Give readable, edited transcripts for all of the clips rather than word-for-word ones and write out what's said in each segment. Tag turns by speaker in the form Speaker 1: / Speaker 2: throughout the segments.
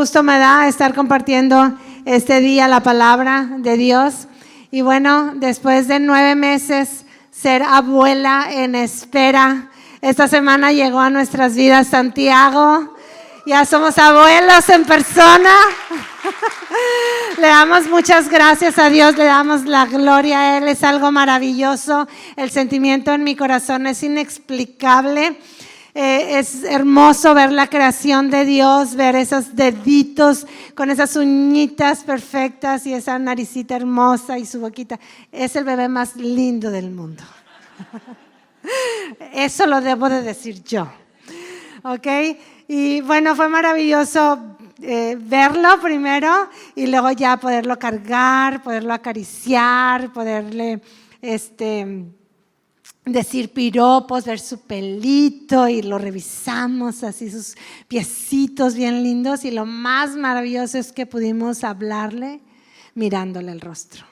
Speaker 1: gusto me da estar compartiendo este día la palabra de Dios. Y bueno, después de 9 meses ser abuela en espera, esta semana llegó a nuestras vidas Santiago. Ya somos abuelos en persona. Le damos muchas gracias a Dios, le damos la gloria a Él. Es algo maravilloso. El sentimiento en mi corazón es inexplicable. Es hermoso ver la creación de Dios, ver esos deditos con esas uñitas perfectas y esa naricita hermosa y su boquita. Es el bebé más lindo del mundo. Eso lo debo de decir yo. ¿Ok? Y bueno, fue maravilloso verlo primero y luego ya poderlo cargar, poderlo acariciar, poderle decir piropos, ver su pelito y lo revisamos, así sus piecitos bien lindos. Y lo más maravilloso es que pudimos hablarle mirándole el rostro.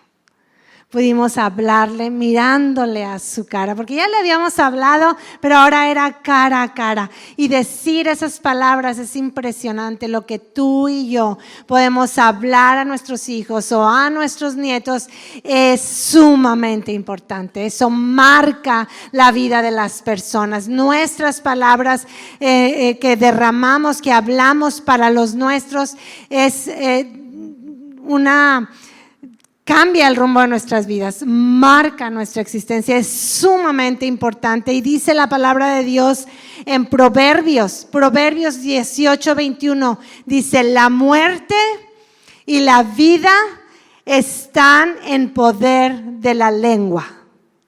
Speaker 1: Pudimos hablarle mirándole a su cara, porque ya le habíamos hablado, pero ahora era cara a cara. Y decir esas palabras es impresionante. Lo que tú y yo podemos hablar a nuestros hijos o a nuestros nietos es sumamente importante. Eso marca la vida de las personas. Nuestras palabras que derramamos, que hablamos para los nuestros, es cambia el rumbo de nuestras vidas, marca nuestra existencia, es sumamente importante. Y dice la palabra de Dios en Proverbios 18:21, dice: la muerte y la vida están en poder de la lengua.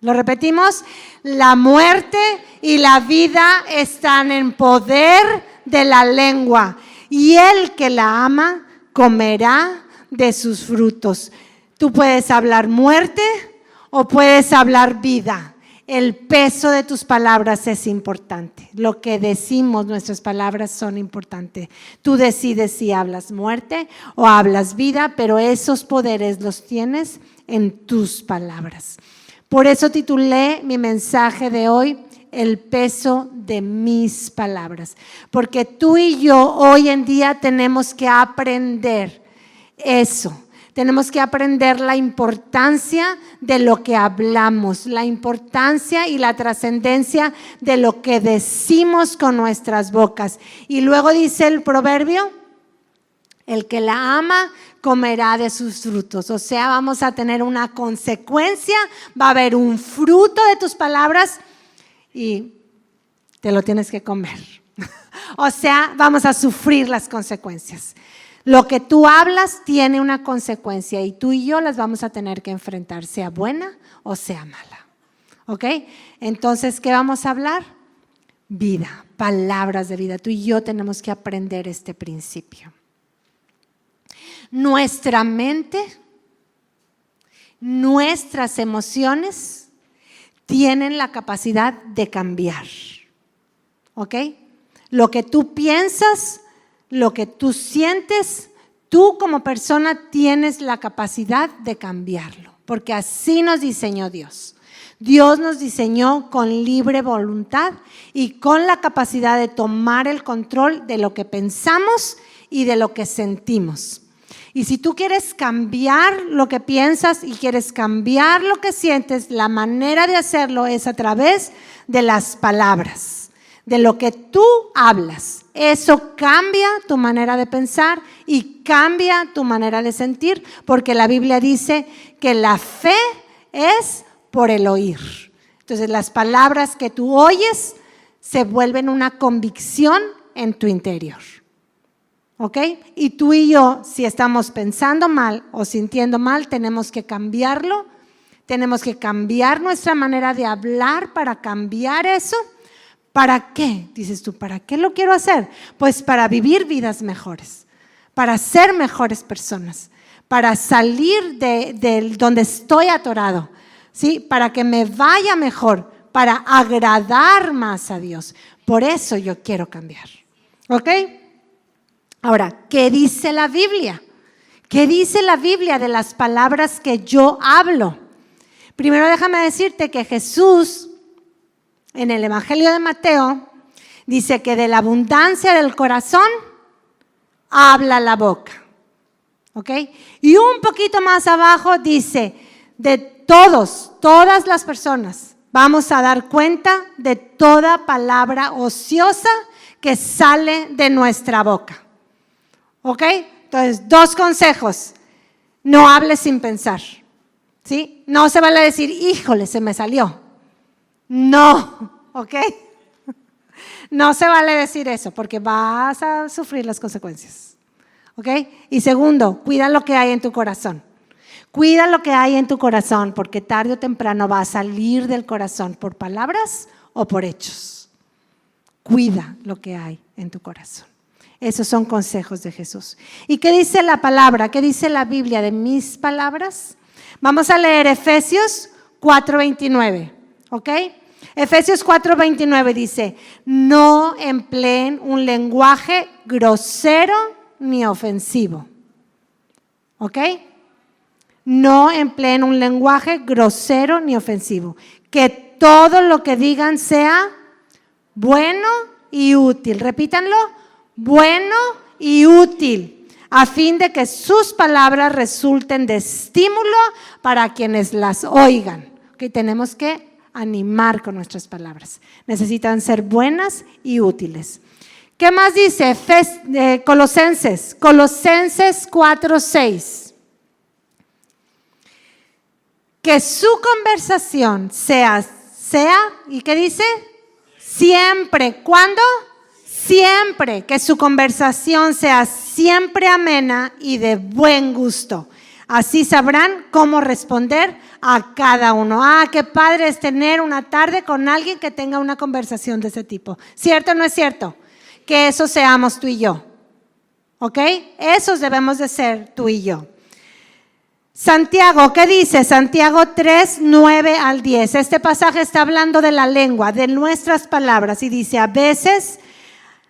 Speaker 1: ¿Lo repetimos? La muerte y la vida están en poder de la lengua, y el que la ama comerá de sus frutos. Tú puedes hablar muerte o puedes hablar vida. El peso de tus palabras es importante. Lo que decimos, nuestras palabras son importantes. Tú decides si hablas muerte o hablas vida, pero esos poderes los tienes en tus palabras. Por eso titulé mi mensaje de hoy: el peso de mis palabras. Porque tú y yo hoy en día tenemos que aprender eso. Tenemos que aprender la importancia de lo que hablamos, la importancia y la trascendencia de lo que decimos con nuestras bocas. Y luego dice el proverbio: el que la ama comerá de sus frutos. O sea, vamos a tener una consecuencia, va a haber un fruto de tus palabras y te lo tienes que comer. O sea, vamos a sufrir las consecuencias. Lo que tú hablas tiene una consecuencia y tú y yo las vamos a tener que enfrentar, sea buena o sea mala. ¿Ok? Entonces, ¿qué vamos a hablar? Vida, palabras de vida. Tú y yo tenemos que aprender este principio. Nuestra mente, nuestras emociones tienen la capacidad de cambiar. ¿Ok? Lo que tú piensas, lo que tú sientes, tú como persona tienes la capacidad de cambiarlo, porque así nos diseñó Dios. Dios nos diseñó con libre voluntad y con la capacidad de tomar el control de lo que pensamos y de lo que sentimos. Y si tú quieres cambiar lo que piensas y quieres cambiar lo que sientes, la manera de hacerlo es a través de las palabras, de lo que tú hablas. Eso cambia tu manera de pensar y cambia tu manera de sentir, porque la Biblia dice que la fe es por el oír. Entonces, las palabras que tú oyes se vuelven una convicción en tu interior. ¿Ok? Y tú y yo, si estamos pensando mal o sintiendo mal, tenemos que cambiarlo. Tenemos que cambiar nuestra manera de hablar para cambiar eso. ¿Para qué? Dices tú, ¿para qué lo quiero hacer? Pues para vivir vidas mejores, para ser mejores personas, para salir de donde estoy atorado, ¿sí? Para que me vaya mejor, para agradar más a Dios. Por eso yo quiero cambiar. ¿Ok? Ahora, ¿qué dice la Biblia? ¿Qué dice la Biblia de las palabras que yo hablo? Primero déjame decirte que Jesús, en el Evangelio de Mateo, dice que de la abundancia del corazón habla la boca. ¿Ok? Y un poquito más abajo dice, de todas las personas, vamos a dar cuenta de toda palabra ociosa que sale de nuestra boca. ¿Ok? Entonces, 2 consejos. No hables sin pensar. ¿Sí? No se vale decir, híjole, se me salió. No, ¿ok? No se vale decir eso porque vas a sufrir las consecuencias. ¿Ok? Y segundo, cuida lo que hay en tu corazón. Cuida lo que hay en tu corazón porque tarde o temprano va a salir del corazón por palabras o por hechos. Cuida lo que hay en tu corazón. Esos son consejos de Jesús. ¿Y qué dice la palabra? ¿Qué dice la Biblia de mis palabras? Vamos a leer Efesios 4:29, ¿ok? Efesios 4:29 dice, no empleen un lenguaje grosero ni ofensivo, ¿ok? No empleen un lenguaje grosero ni ofensivo. Que todo lo que digan sea bueno y útil. Repítanlo, bueno y útil, a fin de que sus palabras resulten de estímulo para quienes las oigan. Okay, tenemos que animar con nuestras palabras. Necesitan ser buenas y útiles. ¿Qué más dice? Colosenses 4:6. Que su conversación sea, ¿y qué dice? Siempre. ¿Cuándo? Siempre. Que su conversación sea siempre amena y de buen gusto. Así sabrán cómo responder a cada uno. Qué padre es tener una tarde con alguien que tenga una conversación de ese tipo. ¿Cierto o no es cierto? Que eso seamos tú y yo. ¿Ok? Esos debemos de ser tú y yo. Santiago, ¿qué dice? Santiago 3:9-10. Este pasaje está hablando de la lengua, de nuestras palabras y dice, a veces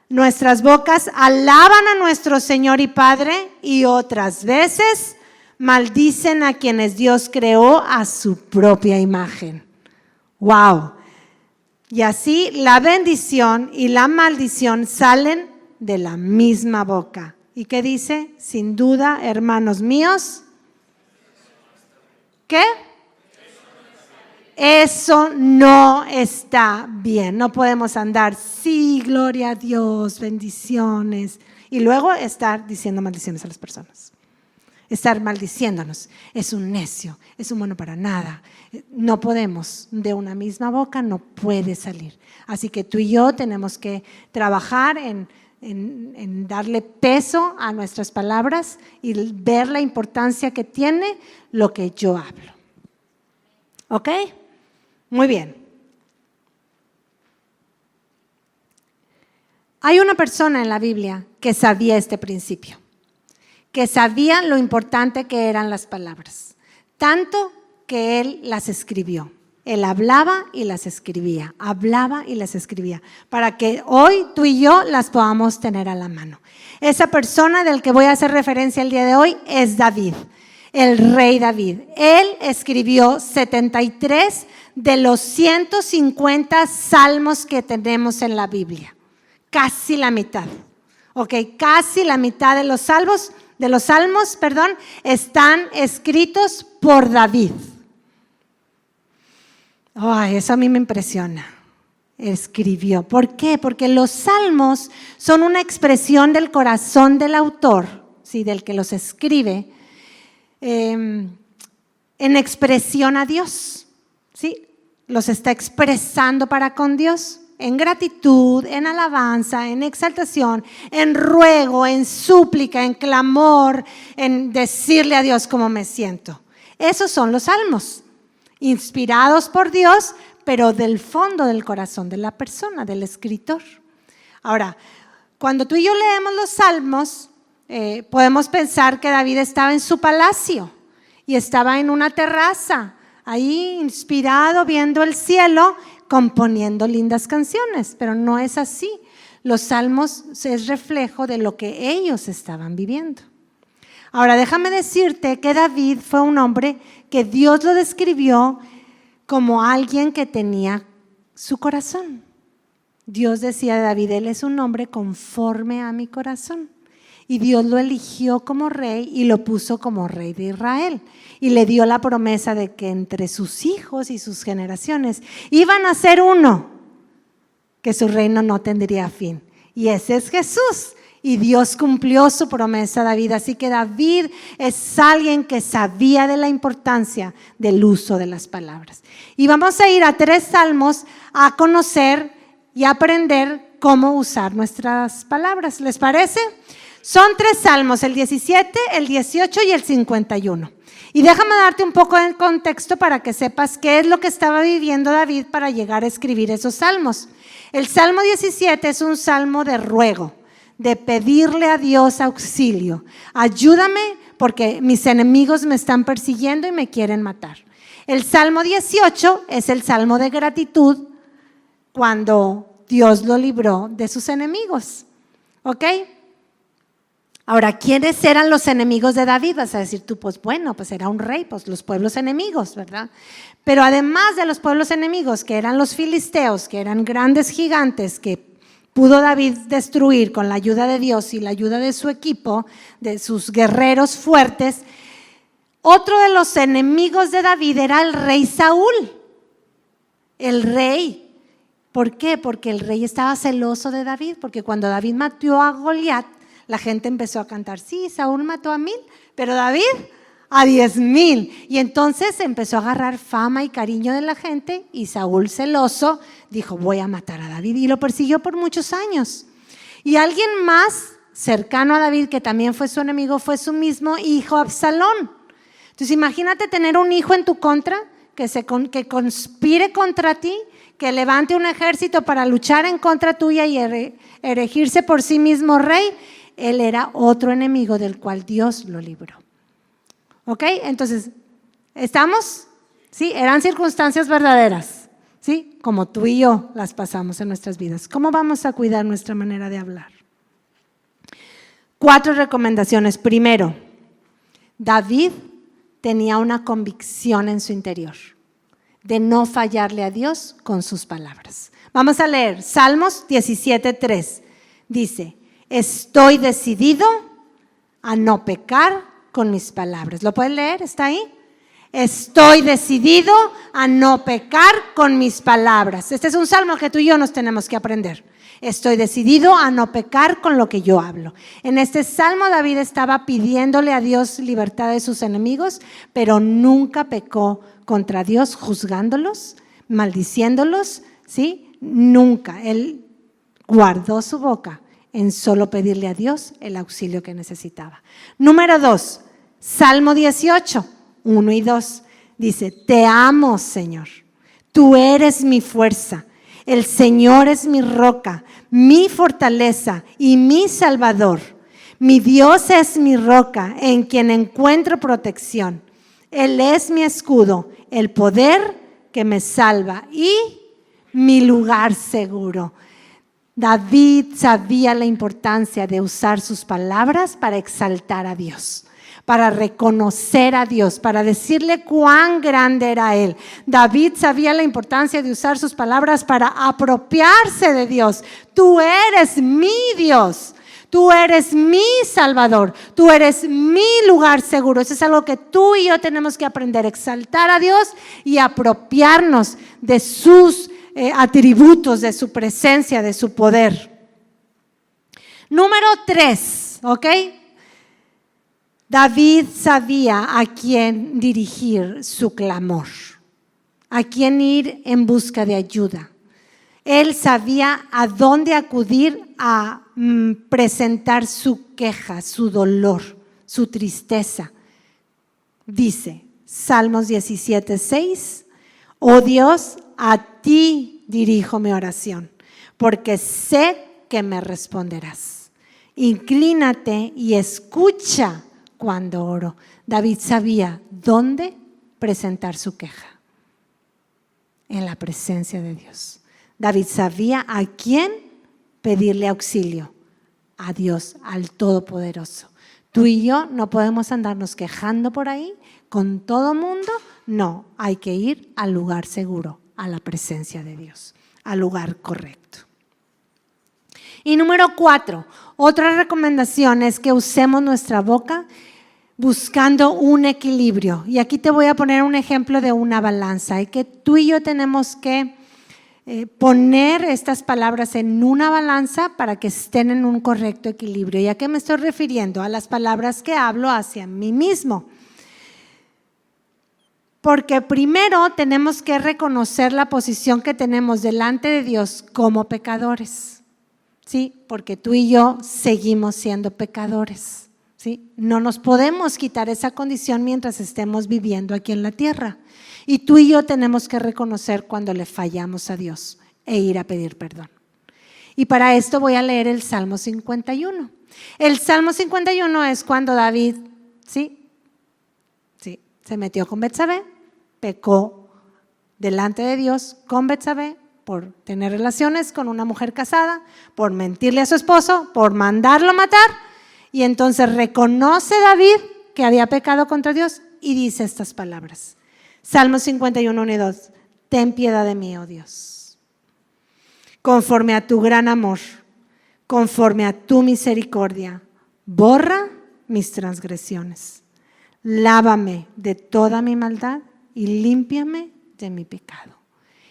Speaker 1: nuestras bocas alaban a nuestro Señor y Padre y otras veces maldicen a quienes Dios creó a su propia imagen. ¡Wow! Y así la bendición y la maldición salen de la misma boca. ¿Y qué dice? Sin duda, hermanos míos, ¿qué? Eso no está bien. No podemos andar, sí, gloria a Dios, bendiciones, y luego estar diciendo maldiciones a las personas. Estar maldiciéndonos. Es un necio, es un bueno para nada. No podemos, de una misma boca no puede salir. Así que tú y yo tenemos que trabajar en darle peso a nuestras palabras y ver la importancia que tiene lo que yo hablo. ¿Ok? Muy bien. Hay una persona en la Biblia que sabía este principio, que sabía lo importante que eran las palabras, tanto que él las escribió. Él hablaba y las escribía, para que hoy tú y yo las podamos tener a la mano. Esa persona del que voy a hacer referencia el día de hoy es David, el rey David. Él escribió 73 de los 150 salmos que tenemos en la Biblia, casi la mitad. Casi la mitad de los salmos, están escritos por David. Eso a mí me impresiona. Escribió. ¿Por qué? Porque los salmos son una expresión del corazón del autor, ¿sí? Del que los escribe, en expresión a Dios, ¿sí? Los está expresando para con Dios, en gratitud, en alabanza, en exaltación, en ruego, en súplica, en clamor, en decirle a Dios cómo me siento. Esos son los salmos, inspirados por Dios, pero del fondo del corazón de la persona, del escritor. Ahora, cuando tú y yo leemos los salmos, podemos pensar que David estaba en su palacio y estaba en una terraza, ahí inspirado, viendo el cielo, componiendo lindas canciones, pero no es así. Los salmos es reflejo de lo que ellos estaban viviendo. Ahora, déjame decirte que David fue un hombre que Dios lo describió como alguien que tenía su corazón. Dios decía de David, él es un hombre conforme a mi corazón. Y Dios lo eligió como rey y lo puso como rey de Israel. Y le dio la promesa de que entre sus hijos y sus generaciones iban a ser uno, que su reino no tendría fin. Y ese es Jesús. Y Dios cumplió su promesa a David. Así que David es alguien que sabía de la importancia del uso de las palabras. Y vamos a ir a 3 salmos a conocer y aprender cómo usar nuestras palabras. ¿Les parece? Son 3 salmos, el 17, el 18 y el 51. Y déjame darte un poco de contexto para que sepas qué es lo que estaba viviendo David para llegar a escribir esos salmos. El Salmo 17 es un salmo de ruego, de pedirle a Dios auxilio. Ayúdame porque mis enemigos me están persiguiendo y me quieren matar. El Salmo 18 es el salmo de gratitud cuando Dios lo libró de sus enemigos. ¿Ok? Ahora, ¿quiénes eran los enemigos de David? Vas a decir tú, pues bueno, pues era un rey, pues los pueblos enemigos, ¿verdad? Pero además de los pueblos enemigos, que eran los filisteos, que eran grandes gigantes que pudo David destruir con la ayuda de Dios y la ayuda de su equipo, de sus guerreros fuertes, otro de los enemigos de David era el rey Saúl. El rey. ¿Por qué? Porque el rey estaba celoso de David, porque cuando David mató a Goliat, la gente empezó a cantar, sí, Saúl mató a 1000, pero David a 10,000. Y entonces empezó a agarrar fama y cariño de la gente y Saúl celoso dijo, voy a matar a David, y lo persiguió por muchos años. Y alguien más cercano a David, que también fue su enemigo, fue su mismo hijo Absalón. Entonces imagínate tener un hijo en tu contra que conspire contra ti, que levante un ejército para luchar en contra tuya y erigirse por sí mismo rey. Él era otro enemigo del cual Dios lo libró. ¿Ok? Entonces, ¿estamos? Sí, eran circunstancias verdaderas, ¿sí? Como tú y yo las pasamos en nuestras vidas. ¿Cómo vamos a cuidar nuestra manera de hablar? 4 recomendaciones. Primero, David tenía una convicción en su interior de no fallarle a Dios con sus palabras. Vamos a leer Salmos 17:3. Dice, estoy decidido a no pecar con mis palabras. ¿Lo pueden leer? ¿Está ahí? Estoy decidido a no pecar con mis palabras. Este es un salmo que tú y yo nos tenemos que aprender. Estoy decidido a no pecar con lo que yo hablo. En este salmo David estaba pidiéndole a Dios libertad de sus enemigos, pero nunca pecó contra Dios juzgándolos, maldiciéndolos, ¿sí? Nunca. Él guardó su boca en solo pedirle a Dios el auxilio que necesitaba. Número 2, Salmo 18, 1 y 2. Dice, te amo, Señor. Tú eres mi fuerza. El Señor es mi roca, mi fortaleza y mi salvador. Mi Dios es mi roca en quien encuentro protección. Él es mi escudo, el poder que me salva y mi lugar seguro. David sabía la importancia de usar sus palabras para exaltar a Dios, para reconocer a Dios, para decirle cuán grande era Él. David sabía la importancia de usar sus palabras para apropiarse de Dios. Tú eres mi Dios, tú eres mi Salvador, tú eres mi lugar seguro. Eso es algo que tú y yo tenemos que aprender, exaltar a Dios y apropiarnos de sus atributos, de su presencia, de su poder. Número 3, ¿ok? David sabía a quién dirigir su clamor, a quién ir en busca de ayuda. Él sabía a dónde acudir a presentar su queja, su dolor, su tristeza. Dice, Salmos 17:6, oh Dios, a ti dirijo mi oración, porque sé que me responderás. Inclínate y escucha cuando oro. David sabía dónde presentar su queja, en la presencia de Dios. David sabía a quién pedirle auxilio, a Dios, al Todopoderoso. Tú y yo no podemos andarnos quejando por ahí con todo mundo. No, hay que ir al lugar seguro, a la presencia de Dios, al lugar correcto. Y número 4, Otra recomendación es que usemos nuestra boca buscando un equilibrio. Y aquí te voy a poner un ejemplo de una balanza. Y que tú y yo tenemos que poner estas palabras en una balanza para que estén en un correcto equilibrio. ¿Y a qué me estoy refiriendo? A las palabras que hablo hacia mí mismo. Porque primero tenemos que reconocer la posición que tenemos delante de Dios como pecadores, ¿sí? Porque tú y yo seguimos siendo pecadores, ¿sí? No nos podemos quitar esa condición mientras estemos viviendo aquí en la tierra. Y tú y yo tenemos que reconocer cuando le fallamos a Dios e ir a pedir perdón. Y para esto voy a leer el Salmo 51. El Salmo 51 es cuando David, ¿sí? Se metió con Betsabé, pecó delante de Dios con Betsabé por tener relaciones con una mujer casada, por mentirle a su esposo, por mandarlo a matar. Y entonces reconoce David que había pecado contra Dios y dice estas palabras. Salmo 51, 1 y 2. Ten piedad de mí, oh Dios, conforme a tu gran amor, conforme a tu misericordia, borra mis transgresiones. Lávame de toda mi maldad y límpiame de mi pecado.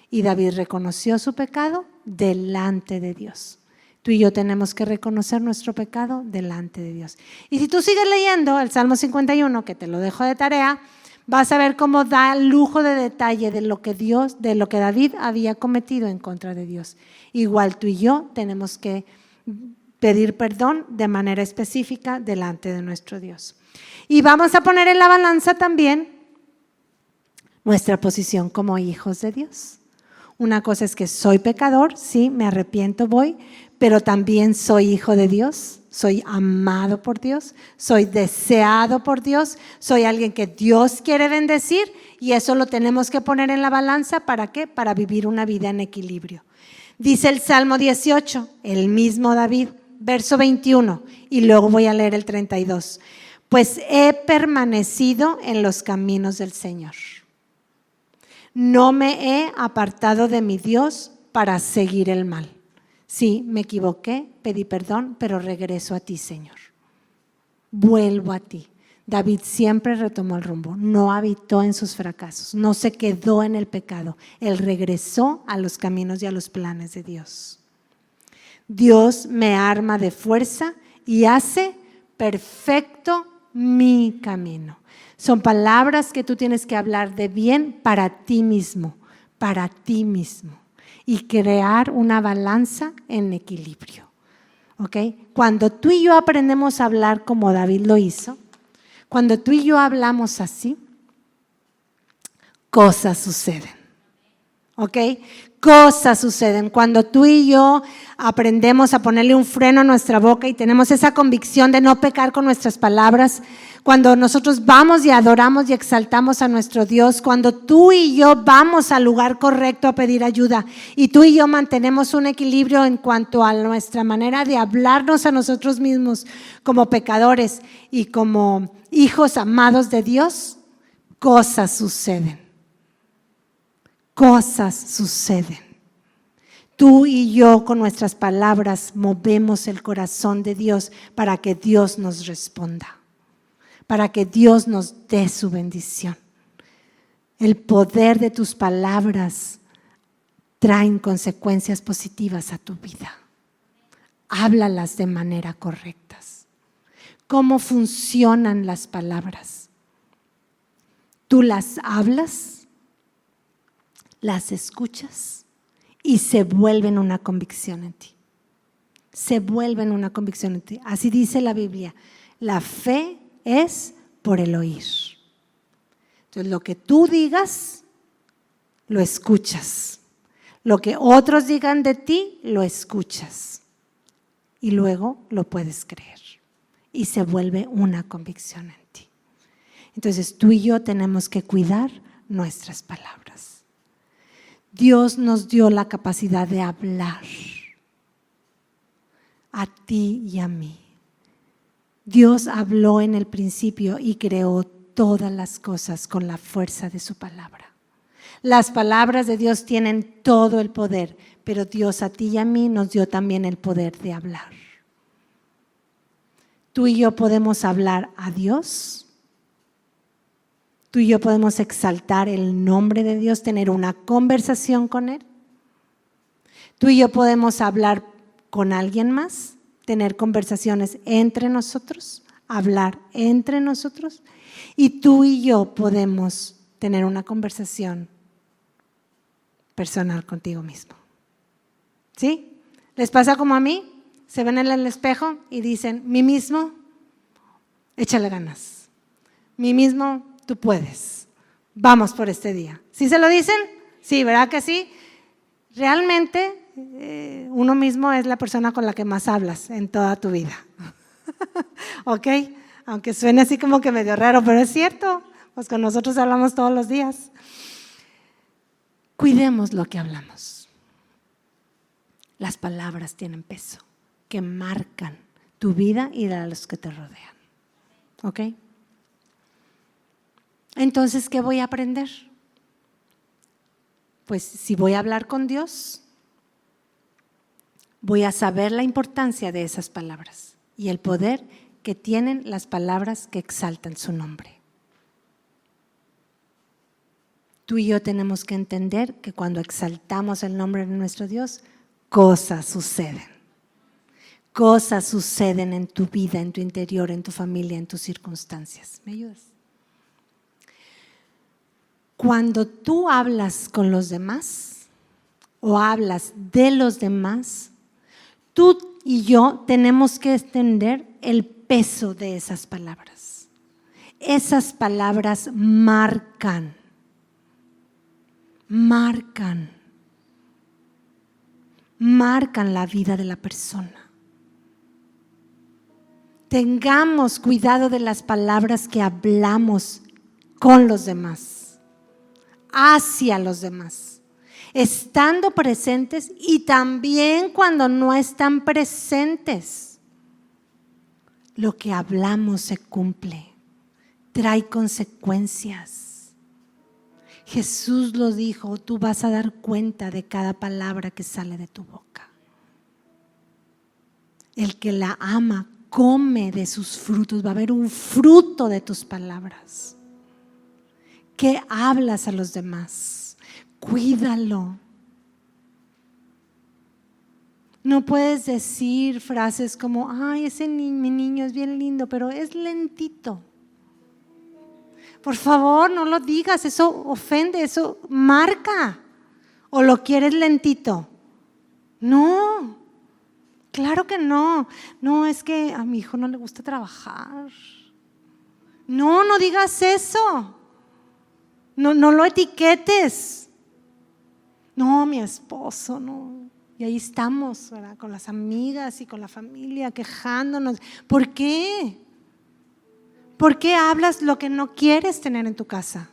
Speaker 1: Y David reconoció su pecado delante de Dios. Tú y yo tenemos que reconocer nuestro pecado delante de Dios. Y si tú sigues leyendo el Salmo 51, que te lo dejo de tarea, vas a ver cómo da lujo de detalle de lo que David había cometido en contra de Dios. Igual tú y yo tenemos que pedir perdón de manera específica delante de nuestro Dios. Y vamos a poner en la balanza también nuestra posición como hijos de Dios. Una cosa es que soy pecador, sí, me arrepiento, voy, pero también soy hijo de Dios, soy amado por Dios, soy deseado por Dios, soy alguien que Dios quiere bendecir y eso lo tenemos que poner en la balanza. ¿Para qué? Para vivir una vida en equilibrio. Dice el Salmo 18, el mismo David, verso 21, y luego voy a leer el 32. Pues he permanecido en los caminos del Señor. No me he apartado de mi Dios para seguir el mal. Sí, me equivoqué, pedí perdón, pero regreso a ti, Señor. Vuelvo a ti. David siempre retomó el rumbo, no habitó en sus fracasos, no se quedó en el pecado. Él regresó a los caminos y a los planes de Dios. Dios me arma de fuerza y hace perfecto mi camino. Son palabras que tú tienes que hablar de bien para ti mismo y crear una balanza en equilibrio. ¿Ok? Cuando tú y yo aprendemos a hablar como David lo hizo, cuando tú y yo hablamos así, cosas suceden. ¿Ok? Cosas suceden. Cuando tú y yo aprendemos a ponerle un freno a nuestra boca y tenemos esa convicción de no pecar con nuestras palabras, cuando nosotros vamos y adoramos y exaltamos a nuestro Dios, cuando tú y yo vamos al lugar correcto a pedir ayuda y tú y yo mantenemos un equilibrio en cuanto a nuestra manera de hablarnos a nosotros mismos como pecadores y como hijos amados de Dios, cosas suceden. Cosas suceden. Tú y yo con nuestras palabras movemos el corazón de Dios para que Dios nos responda, para que Dios nos dé su bendición. El poder de tus palabras traen consecuencias positivas a tu vida. Háblalas de manera correcta. ¿Cómo funcionan las palabras? Tú las hablas, las escuchas y se vuelven una convicción en ti. Se vuelven una convicción en ti. Así dice la Biblia. La fe es por el oír. Entonces, lo que tú digas, lo escuchas. Lo que otros digan de ti, lo escuchas. Y luego lo puedes creer. Y se vuelve una convicción en ti. Entonces, tú y yo tenemos que cuidar nuestras palabras. Dios nos dio la capacidad de hablar a ti y a mí. Dios habló en el principio y creó todas las cosas con la fuerza de su palabra. Las palabras de Dios tienen todo el poder, pero Dios a ti y a mí nos dio también el poder de hablar. Tú y yo podemos hablar a Dios. Tú y yo podemos exaltar el nombre de Dios, tener una conversación con Él. Tú y yo podemos hablar con alguien más, tener conversaciones entre nosotros, hablar entre nosotros. Y tú y yo podemos tener una conversación personal contigo mismo. ¿Sí? ¿Les pasa como a mí? Se ven en el espejo y dicen, mí mismo, échale ganas. Mí mismo, tú puedes. Vamos por este día. ¿Sí se lo dicen? Sí, ¿verdad que sí? Realmente uno mismo es la persona con la que más hablas en toda tu vida. ¿Ok? Aunque suene así como que medio raro, pero es cierto, pues con nosotros hablamos todos los días. Cuidemos lo que hablamos. Las palabras tienen peso, que marcan tu vida y la de los que te rodean. ¿Ok? Entonces, ¿qué voy a aprender? Pues si voy a hablar con Dios, voy a saber la importancia de esas palabras y el poder que tienen las palabras que exaltan su nombre. Tú y yo tenemos que entender que cuando exaltamos el nombre de nuestro Dios, cosas suceden. Cosas suceden en tu vida, en tu interior, en tu familia, en tus circunstancias. ¿Me ayudas? Cuando tú hablas con los demás o hablas de los demás, tú y yo tenemos que entender el peso de esas palabras. Esas palabras marcan la vida de la persona. Tengamos cuidado de las palabras que hablamos con los demás, hacia los demás, estando presentes y también cuando no están presentes. Lo que hablamos se cumple, trae consecuencias. Jesús lo dijo, tú vas a dar cuenta de cada palabra que sale de tu boca. El que la ama come de sus frutos, va a haber un fruto de tus palabras. ¿Qué hablas a los demás? Cuídalo. No puedes decir frases como, ay, mi niño es bien lindo, pero es lentito. Por favor, no lo digas, eso ofende, eso marca. ¿O lo quieres lentito? No, claro que no. No, es que a mi hijo no le gusta trabajar. No, no digas eso. No lo etiquetes. No, mi esposo, no. Y ahí estamos, ¿verdad? Con las amigas y con la familia quejándonos. ¿Por qué? ¿Por qué hablas lo que no quieres tener en tu casa?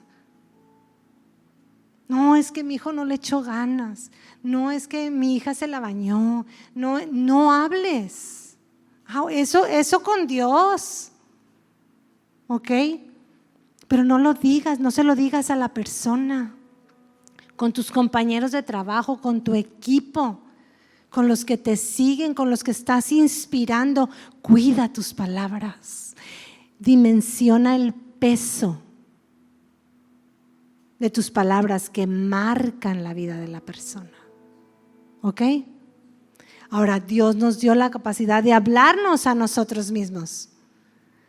Speaker 1: No, es que mi hijo no le echó ganas. No, es que mi hija se la bañó. No hables. Eso con Dios. ¿Ok? Pero no lo digas, no se lo digas a la persona. Con tus compañeros de trabajo, con tu equipo, con los que te siguen, con los que estás inspirando. Cuida tus palabras. Dimensiona el peso de tus palabras que marcan la vida de la persona. ¿Ok? Ahora, Dios nos dio la capacidad de hablarnos a nosotros mismos,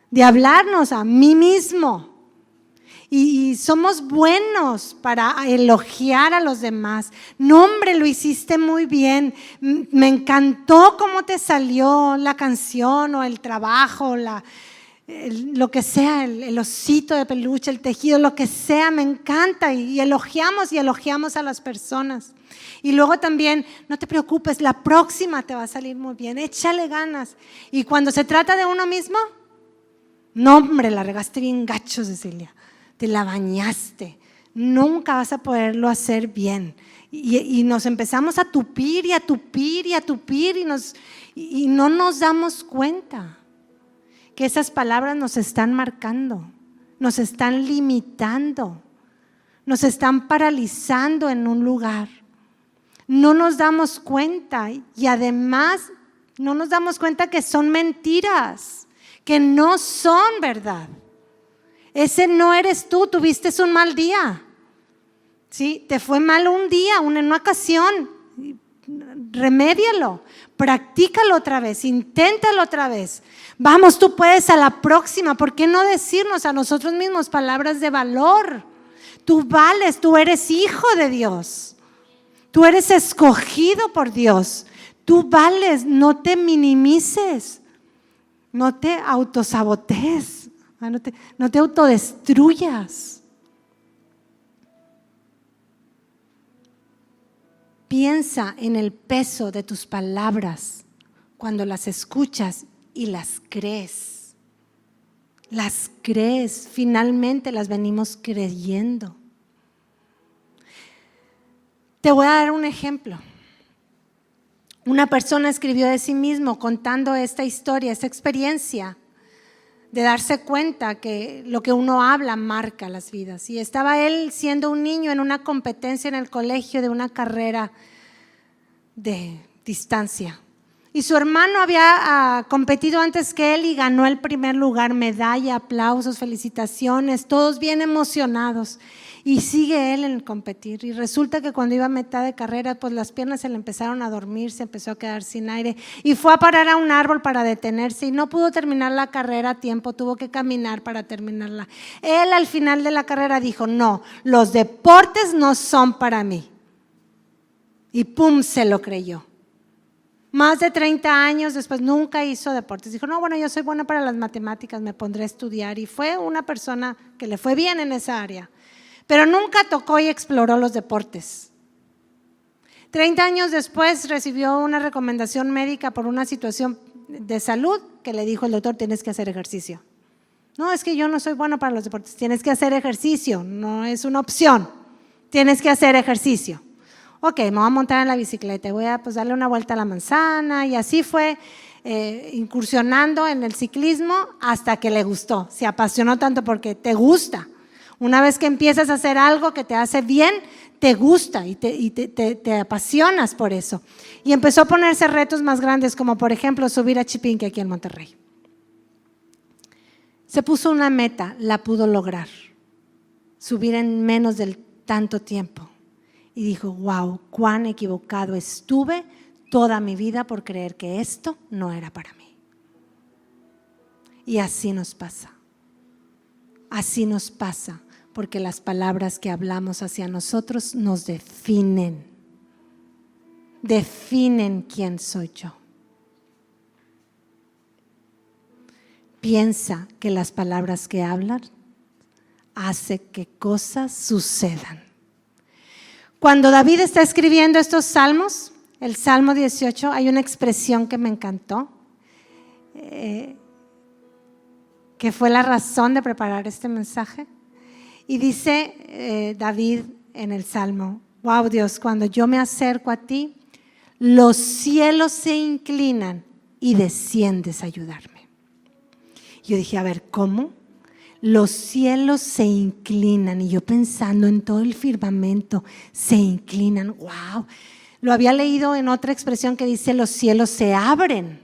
Speaker 1: de hablarnos a mí mismo. Y somos buenos para elogiar a los demás. No, hombre, lo hiciste muy bien. Me encantó cómo te salió la canción o el trabajo, lo que sea, el osito de peluche, el tejido, lo que sea, me encanta. Y elogiamos a las personas. Y luego también, no te preocupes, la próxima te va a salir muy bien. Échale ganas. Y cuando se trata de uno mismo, no, hombre, la regaste bien gacho, Cecilia. Te la bañaste, nunca vas a poderlo hacer bien. Y nos empezamos a tupir y no nos damos cuenta que esas palabras nos están marcando, nos están limitando, nos están paralizando en un lugar. No nos damos cuenta y además no nos damos cuenta que son mentiras, que no son verdad. Ese no eres tú, tuviste un mal día. ¿Sí? Te fue mal un día, en una ocasión. Remédialo, practícalo otra vez, inténtalo otra vez. Vamos, tú puedes a la próxima. ¿Por qué no decirnos a nosotros mismos palabras de valor? Tú vales, tú eres hijo de Dios. Tú eres escogido por Dios. Tú vales, no te minimices. No te autosabotees, no te autodestruyas. Piensa en el peso de tus palabras cuando las escuchas y las crees. Las crees, finalmente las venimos creyendo. Te voy a dar un ejemplo. Una persona escribió de sí mismo contando esta historia, esta experiencia de darse cuenta que lo que uno habla marca las vidas. Y estaba él siendo un niño en una competencia en el colegio de una carrera de distancia. Y su hermano había competido antes que él y ganó el primer lugar, medalla, aplausos, felicitaciones, todos bien emocionados. Y sigue él en competir. Y resulta que cuando iba a mitad de carrera, pues las piernas se le empezaron a dormir, se empezó a quedar sin aire y fue a parar a un árbol para detenerse y no pudo terminar la carrera a tiempo, tuvo que caminar para terminarla. Él al final de la carrera dijo, no, los deportes no son para mí. Y pum, se lo creyó. Más de 30 años después nunca hizo deportes. Dijo, no, bueno, yo soy buena para las matemáticas, me pondré a estudiar. Y fue una persona que le fue bien en esa área. Pero nunca tocó y exploró los deportes. 30 años después recibió una recomendación médica por una situación de salud que le dijo el doctor, tienes que hacer ejercicio. No, es que yo no soy bueno para los deportes, tienes que hacer ejercicio, no es una opción, tienes que hacer ejercicio. Ok, me voy a montar en la bicicleta, voy a darle una vuelta a la manzana y así fue incursionando en el ciclismo hasta que le gustó, se apasionó tanto porque te gusta. Una vez que empiezas a hacer algo que te hace bien, te gusta y te apasionas por eso. Y empezó a ponerse retos más grandes, como por ejemplo subir a Chipinque aquí en Monterrey. Se puso una meta, la pudo lograr, subir en menos del tanto tiempo. Y dijo, wow, cuán equivocado estuve toda mi vida por creer que esto no era para mí. Y así nos pasa. Así nos pasa, porque las palabras que hablamos hacia nosotros nos definen. Definen quién soy yo. Piensa que las palabras que hablan hacen que cosas sucedan. Cuando David está escribiendo estos salmos, el Salmo 18, hay una expresión que me encantó, que fue la razón de preparar este mensaje. Y dice David en el Salmo, wow Dios, cuando yo me acerco a ti, los cielos se inclinan y desciendes a ayudarme. Yo dije, a ver, ¿cómo? Los cielos se inclinan, y yo pensando en todo el firmamento, se inclinan, wow. Lo había leído en otra expresión que dice, los cielos se abren.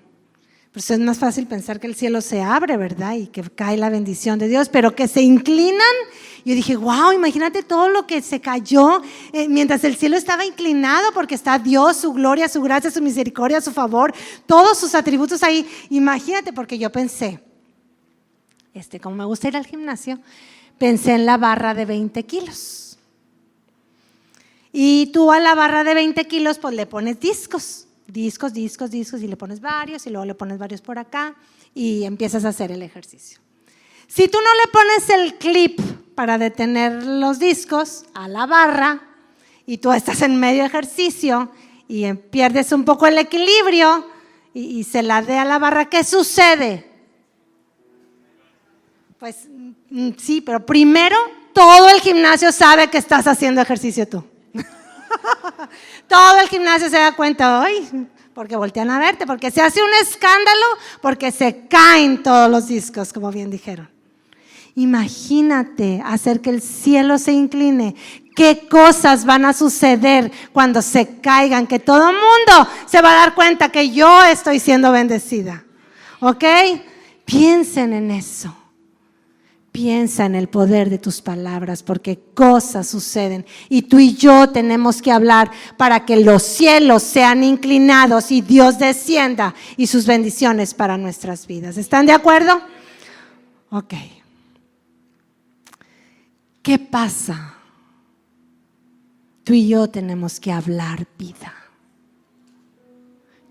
Speaker 1: Pues es más fácil pensar que el cielo se abre, ¿verdad? Y que cae la bendición de Dios, pero que se inclinan. Yo dije, wow, imagínate todo lo que se cayó mientras el cielo estaba inclinado, porque está Dios, su gloria, su gracia, su misericordia, su favor, todos sus atributos ahí. Imagínate, porque yo pensé, como me gusta ir al gimnasio, pensé en la barra de 20 kilos. Y tú a la barra de 20 kilos pues le pones discos, y le pones varios y luego le pones varios por acá y empiezas a hacer el ejercicio. Si tú no le pones el clip para detener los discos a la barra y tú estás en medio ejercicio y pierdes un poco el equilibrio y se la dé a la barra, ¿qué sucede? Pues sí, pero primero todo el gimnasio sabe que estás haciendo ejercicio tú. Todo el gimnasio se da cuenta, ¡ay! Porque voltean a verte, porque se hace un escándalo, porque se caen todos los discos, como bien dijeron. Imagínate hacer que el cielo se incline. ¿Qué cosas van a suceder cuando se caigan? Que todo el mundo se va a dar cuenta que yo estoy siendo bendecida. ¿Ok? Piensen en eso. Piensa en el poder de tus palabras, porque cosas suceden y tú y yo tenemos que hablar para que los cielos sean inclinados y Dios descienda y sus bendiciones para nuestras vidas. ¿Están de acuerdo? Ok. ¿Qué pasa? Tú y yo tenemos que hablar vida.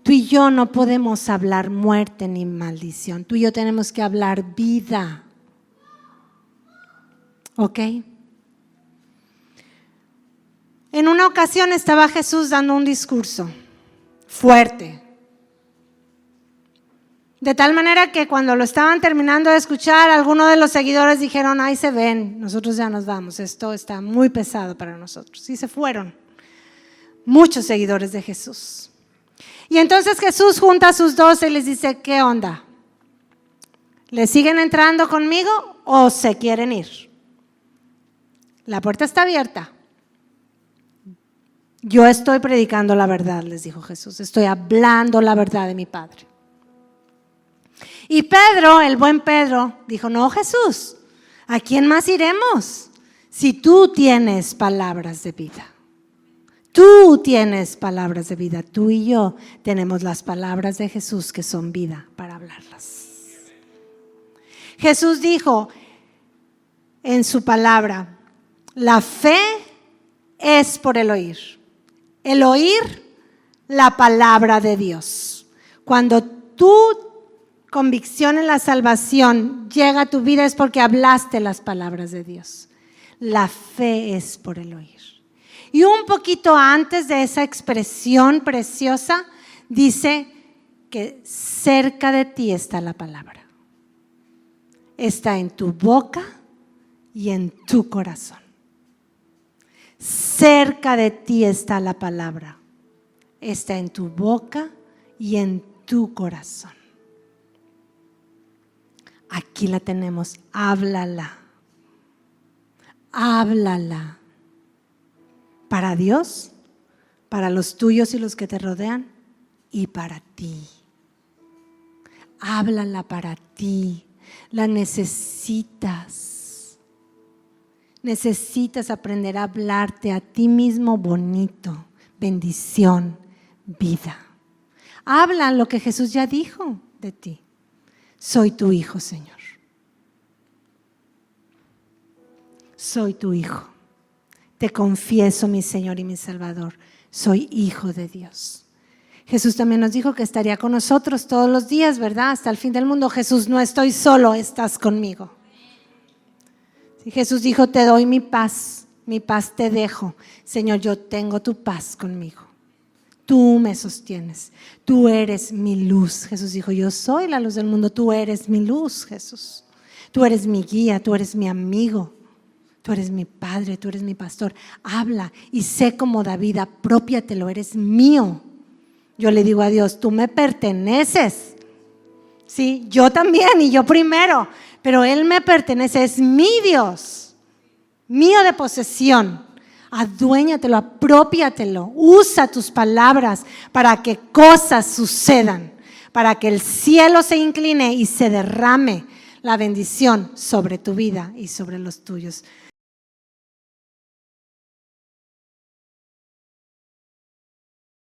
Speaker 1: Tú y yo no podemos hablar muerte ni maldición. Tú y yo tenemos que hablar vida. ¿Ok? En una ocasión estaba Jesús dando un discurso fuerte. De tal manera que cuando lo estaban terminando de escuchar, algunos de los seguidores dijeron, ahí se ven, nosotros ya nos vamos, esto está muy pesado para nosotros. Y se fueron muchos seguidores de Jesús. Y entonces Jesús junta a sus 12 y les dice, ¿qué onda? ¿Le siguen entrando conmigo o se quieren ir? La puerta está abierta. Yo estoy predicando la verdad, les dijo Jesús. Estoy hablando la verdad de mi Padre. Y Pedro, el buen Pedro, dijo, no, Jesús, ¿a quién más iremos? Si tú tienes palabras de vida. Tú tienes palabras de vida. Tú y yo tenemos las palabras de Jesús que son vida para hablarlas. Jesús dijo en su palabra, la fe es por el oír la palabra de Dios. Cuando tu convicción en la salvación llega a tu vida es porque hablaste las palabras de Dios. La fe es por el oír. Y un poquito antes de esa expresión preciosa, dice que cerca de ti está la palabra. Está en tu boca y en tu corazón. Cerca de ti está la palabra. Está en tu boca y en tu corazón. Aquí la tenemos, háblala. Háblala. Para Dios, para los tuyos y los que te rodean y para ti. Háblala para ti. La necesitas. Necesitas aprender a hablarte a ti mismo bonito, bendición, vida. Habla lo que Jesús ya dijo de ti. Soy tu hijo, Señor. Soy tu hijo. Te confieso, mi Señor y mi Salvador. Soy hijo de Dios. Jesús también nos dijo que estaría con nosotros todos los días, ¿verdad? Hasta el fin del mundo. Jesús, no estoy solo, estás conmigo. Sí, Jesús dijo, te doy mi paz te dejo. Señor, yo tengo tu paz conmigo. Tú me sostienes, tú eres mi luz. Jesús dijo, yo soy la luz del mundo, tú eres mi luz, Jesús. Tú eres mi guía, tú eres mi amigo, tú eres mi padre, tú eres mi pastor. Habla y sé como David, apropiatelo, eres mío. Yo le digo a Dios, tú me perteneces. Sí, yo también y yo primero, pero Él me pertenece, es mi Dios, mío de posesión. Aduéñatelo, apropiatelo, usa tus palabras para que cosas sucedan, para que el cielo se incline y se derrame la bendición sobre tu vida y sobre los tuyos.